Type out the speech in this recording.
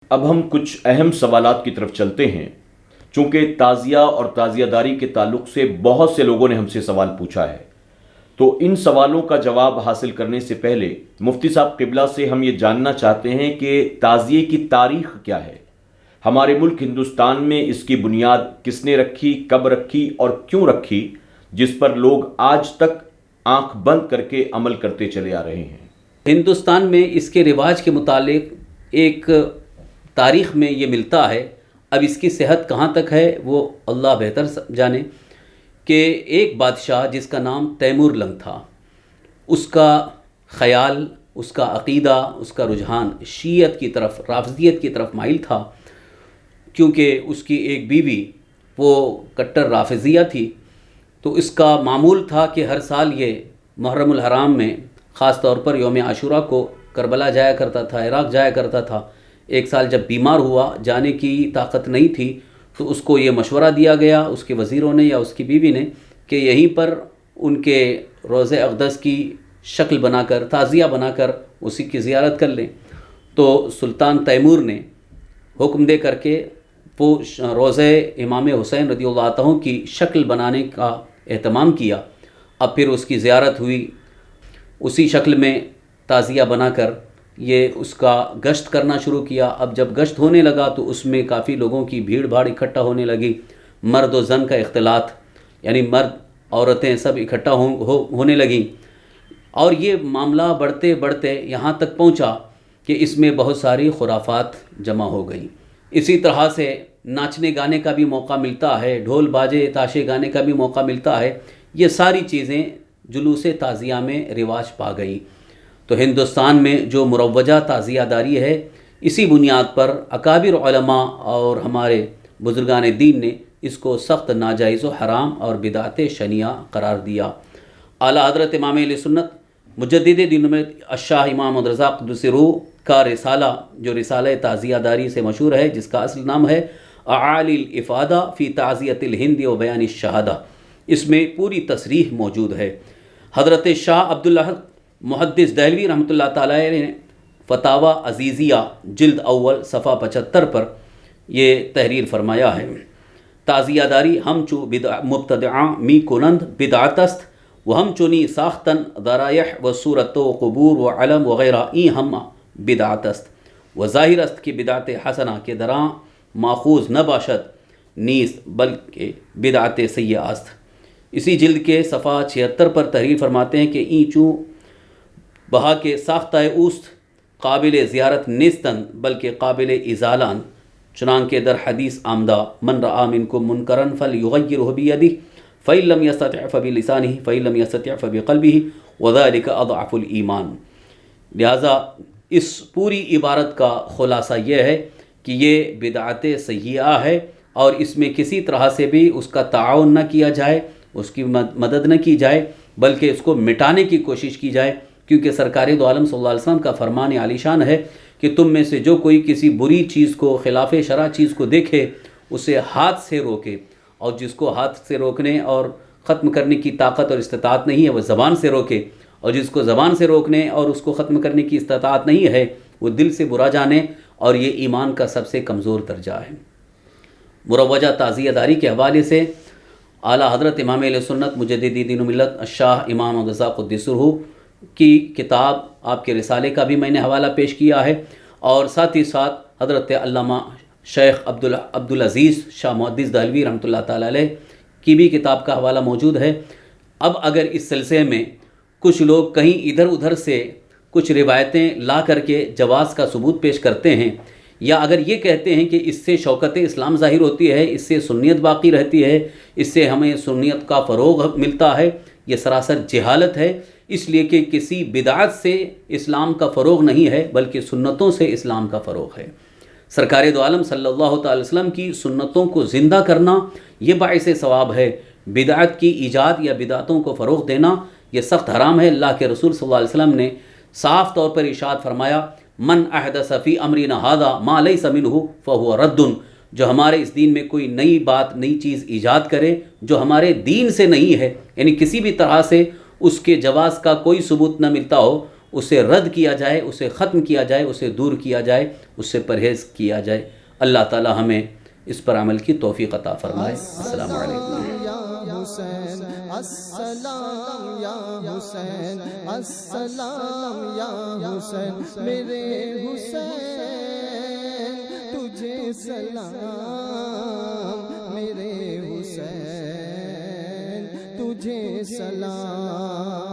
اب ہم کچھ اہم سوالات کی طرف چلتے ہیں، چونکہ تعزیہ اور تعزیہ داری کے تعلق سے بہت سے لوگوں نے ہم سے سوال پوچھا ہے، تو ان سوالوں کا جواب حاصل کرنے سے پہلے مفتی صاحب قبلہ سے ہم یہ جاننا چاہتے ہیں کہ تعزیے کی تاریخ کیا ہے؟ ہمارے ملک ہندوستان میں اس کی بنیاد کس نے رکھی، کب رکھی اور کیوں رکھی، جس پر لوگ آج تک آنکھ بند کر کے عمل کرتے چلے آ رہے ہیں؟ ہندوستان میں اس کے رواج کے متعلق ایک تاریخ میں یہ ملتا ہے، اب اس کی صحت کہاں تک ہے وہ اللہ بہتر جانے، کہ ایک بادشاہ جس کا نام تیمور لنگ تھا، اس کا خیال، اس کا عقیدہ، اس کا رجحان شیعت کی طرف، رافضیت کی طرف مائل تھا، کیونکہ اس کی ایک بیوی وہ کٹر رافضیہ تھی۔ تو اس کا معمول تھا کہ ہر سال یہ محرم الحرام میں خاص طور پر یوم عاشوراء کو کربلا جایا کرتا تھا، عراق جایا کرتا تھا۔ ایک سال جب بیمار ہوا، جانے کی طاقت نہیں تھی، تو اس کو یہ مشورہ دیا گیا اس کے وزیروں نے یا اس کی بیوی نے کہ یہیں پر ان کے روضہ اقدس کی شکل بنا کر، تعزیہ بنا کر اسی کی زیارت کر لیں۔ تو سلطان تیمور نے حکم دے کر کے وہ روضہ امام حسین رضی اللہ عنہ کی شکل بنانے کا اہتمام کیا۔ اب پھر اس کی زیارت ہوئی، اسی شکل میں تعزیہ بنا کر یہ اس کا گشت کرنا شروع کیا۔ اب جب گشت ہونے لگا تو اس میں کافی لوگوں کی بھیڑ بھاڑ اکٹھا ہونے لگی، مرد و زن کا اختلاط، یعنی مرد عورتیں سب اکٹھا ہونے لگیں، اور یہ معاملہ بڑھتے بڑھتے یہاں تک پہنچا کہ اس میں بہت ساری خرافات جمع ہو گئیں۔ اسی طرح سے ناچنے گانے کا بھی موقع ملتا ہے، ڈھول باجے تاشے گانے کا بھی موقع ملتا ہے، یہ ساری چیزیں جلوس تعزیہ میں رواج پا گئی۔ تو ہندوستان میں جو مروجہ تعزیہ داری ہے، اسی بنیاد پر اکابر علماء اور ہمارے بزرگان دین نے اس کو سخت ناجائز و حرام اور بدعت شنیعہ قرار دیا۔ اعلیٰ حضرت امام اہل سنت مجدد دین الشاہ امام محمد رضا قدس روح کا رسالہ، جو رسالہ تعزیہ داری سے مشہور ہے، جس کا اصل نام ہے اعالی الافادہ فی تعزیۃ الہند و بیان الشہادہ، اس میں پوری تصریح موجود ہے۔ حضرت شاہ عبداللہ محدث دہلوی رحمۃ اللہ تعالی نے فتاوی عزیزیہ جلد اول صفحہ 75 پر یہ تحریر فرمایا ہے: تعزیہ داری ہمچو مبتدعاں می کنند بدعت است و ہم چونی ساختن ذرائح و صورت و قبور و علم وغیرہ ای ہم بدعت است و ظاہر است کہ بدعت حسنہ کے دراں ماخوذ نہ باشد نیست بلکہ بدعت سیئہ است۔ اسی جلد کے صفحہ 76 پر تحریر فرماتے ہیں کہ این چوں بہا کے ساختہ اوست قابل زیارت نیستن بلکہ قابل ازالان، چنانکہ در حدیث آمدہ من رآ منکم منکرن فلیغیرہ بیدہ فإن لم یستطع فبلسانہ فإن لم یستطع فبقلبہ وذلک اضعف الایمان۔ لہٰذا اس پوری عبارت کا خلاصہ یہ ہے کہ یہ بدعت سیئہ ہے، اور اس میں کسی طرح سے بھی اس کا تعاون نہ کیا جائے، اس کی مدد نہ کی جائے، بلکہ اس کو مٹانے کی کوشش کی جائے، کیونکہ سرکار دو عالم صلی اللہ علیہ وسلم کا فرمان عالی شان ہے کہ تم میں سے جو کوئی کسی بری چیز کو، خلاف شرع چیز کو دیکھے، اسے ہاتھ سے روکے، اور جس کو ہاتھ سے روکنے اور ختم کرنے کی طاقت اور استطاعت نہیں ہے وہ زبان سے روکے، اور جس کو زبان سے روکنے اور اس کو ختم کرنے کی استطاعت نہیں ہے وہ دل سے برا جانے، اور یہ ایمان کا سب سے کمزور درجہ ہے۔ مروجہ تعزیہ داری کے حوالے سے اعلیٰ حضرت امام اہل سنت مجدد دین و ملت الشاہ امام محمد رضا قدس روح کی کتاب، آپ کے رسالے کا بھی میں نے حوالہ پیش کیا ہے، اور ساتھ ہی ساتھ حضرت علامہ شیخ عبدالعزیز شاہ محدث دہلوی رحمۃ اللہ تعالی علیہ کی بھی کتاب کا حوالہ موجود ہے۔ اب اگر اس سلسلے میں کچھ لوگ کہیں ادھر ادھر سے کچھ روایتیں لا کر کے جواز کا ثبوت پیش کرتے ہیں، یا اگر یہ کہتے ہیں کہ اس سے شوکت اسلام ظاہر ہوتی ہے، اس سے سنیت باقی رہتی ہے، اس سے ہمیں سنیت کا فروغ ملتا ہے، یہ سراسر جہالت ہے، اس لیے کہ کسی بدعت سے اسلام کا فروغ نہیں ہے بلکہ سنتوں سے اسلام کا فروغ ہے۔ سرکار دو عالم صلی اللہ تعالی وسلم کی سنتوں کو زندہ کرنا یہ باعث ثواب ہے، بدعت کی ایجاد یا بدعتوں کو فروغ دینا یہ سخت حرام ہے۔ اللہ کے رسول صلی اللہ علیہ وسلم نے صاف طور پر ارشاد فرمایا: من احدث فی امرنا ھذا ما لیس منہ فہو رد، جو ہمارے اس دین میں کوئی نئی بات، نئی چیز ایجاد کرے جو ہمارے دین سے نہیں ہے، یعنی کسی بھی طرح سے اس کے جواز کا کوئی ثبوت نہ ملتا ہو، اسے رد کیا جائے، اسے ختم کیا جائے، اسے دور کیا جائے، اس سے پرہیز کیا جائے۔ اللہ تعالی ہمیں اس پر عمل کی توفیق عطا فرمائے۔ السلام علیکم۔ حسین السلام یا حسین السلام یا حسین میرے حسین تجھے سلام میرے حسین تجھے سلام